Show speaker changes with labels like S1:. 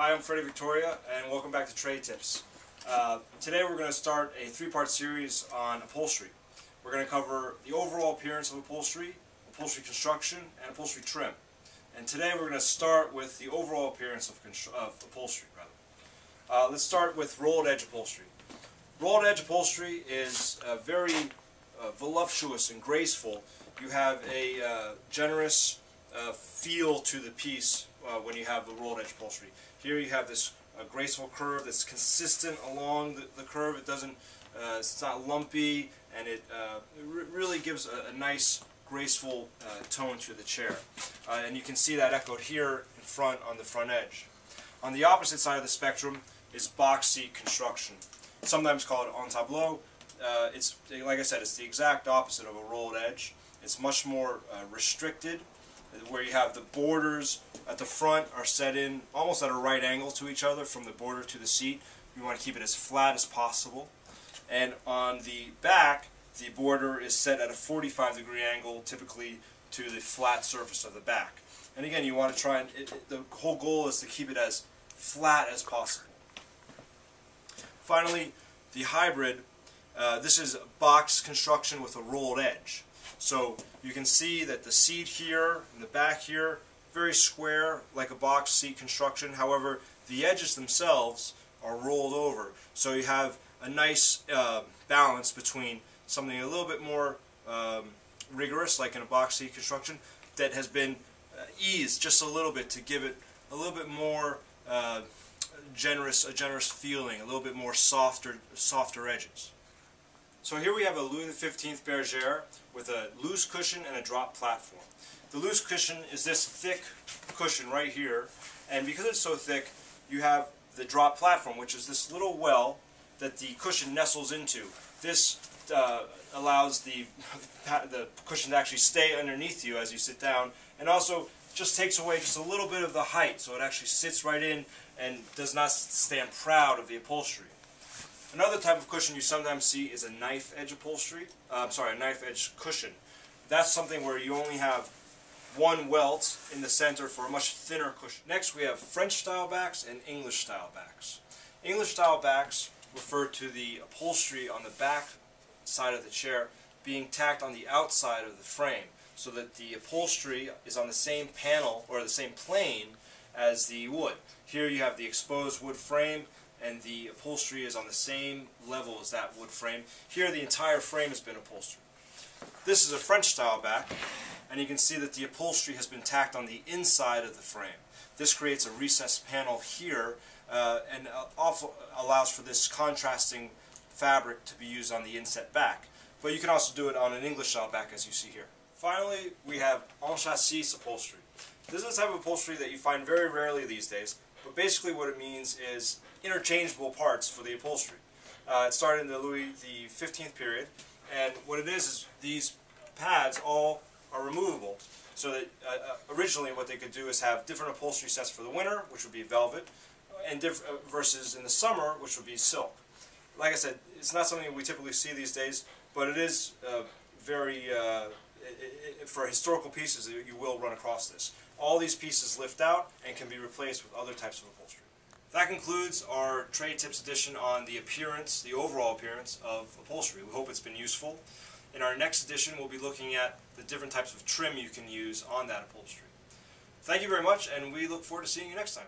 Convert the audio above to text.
S1: Hi, I'm Freddie Victoria, and welcome back to Trade Tips. Today we're going to start a three-part series on upholstery. We're going to cover the overall appearance of upholstery, upholstery construction, and upholstery trim. And today we're going to start with the overall appearance of upholstery. Let's start with rolled edge upholstery. Rolled edge upholstery is very voluptuous and graceful. You have a generous feel to the piece when you have the rolled edge upholstery. Here you have this graceful curve that's consistent along the curve. It doesn't, it's not lumpy, and it really gives a nice, graceful tone to the chair. And you can see that echoed here in front on the front edge. On the opposite side of the spectrum is box seat construction, sometimes called Antablo. It's, like I said, it's the exact opposite of a rolled edge. It's much more restricted, where you have the borders at the front are set in almost at a right angle to each other from the border to the seat. You want to keep it as flat as possible. And on the back, the border is set at a 45-degree angle, typically to the flat surface of the back. And again, you want to try and, the whole goal is to keep it as flat as possible. Finally, the hybrid, this is box construction with a rolled edge. So you can see that the seat here and the back here, very square, like a box seat construction. However, the edges themselves are rolled over. So you have a nice balance between something a little bit more rigorous, like in a box seat construction, that has been eased just a little bit to give it a little bit more generous feeling, a little bit more softer edges. So here we have a Louis XV bergère with a loose cushion and a drop platform. The loose cushion is this thick cushion right here, and because it's so thick, you have the drop platform, which is this little well that the cushion nestles into. This allows the cushion to actually stay underneath you as you sit down, and also just takes away just a little bit of the height, so it actually sits right in and does not stand proud of the upholstery. Another type of cushion you sometimes see is a knife edge upholstery. A knife edge cushion. That's something where you only have one welt in the center for a much thinner cushion. Next, we have French style backs and English style backs. English style backs refer to the upholstery on the back side of the chair being tacked on the outside of the frame, so that the upholstery is on the same panel or the same plane as the wood. Here you have the exposed wood frame, and the upholstery is on the same level as that wood frame. Here the entire frame has been upholstered. This is a French style back, and you can see that the upholstery has been tacked on the inside of the frame. This creates a recessed panel here and also allows for this contrasting fabric to be used on the inset back. But you can also do it on an English style back, as you see here. Finally, we have en chassis upholstery. This is the type of upholstery that you find very rarely these days, but basically what it means is interchangeable parts for the upholstery. It started in the Louis XV period, and what it is these pads all are removable, so that originally what they could do is have different upholstery sets for the winter, which would be velvet, and versus in the summer, which would be silk. Like I said, it's not something we typically see these days, but it is very, for historical pieces, you will run across this. All these pieces lift out and can be replaced with other types of upholstery. That concludes our Trade Tips edition on the appearance, the overall appearance of upholstery. We hope it's been useful. In our next edition, we'll be looking at the different types of trim you can use on that upholstery. Thank you very much, and we look forward to seeing you next time.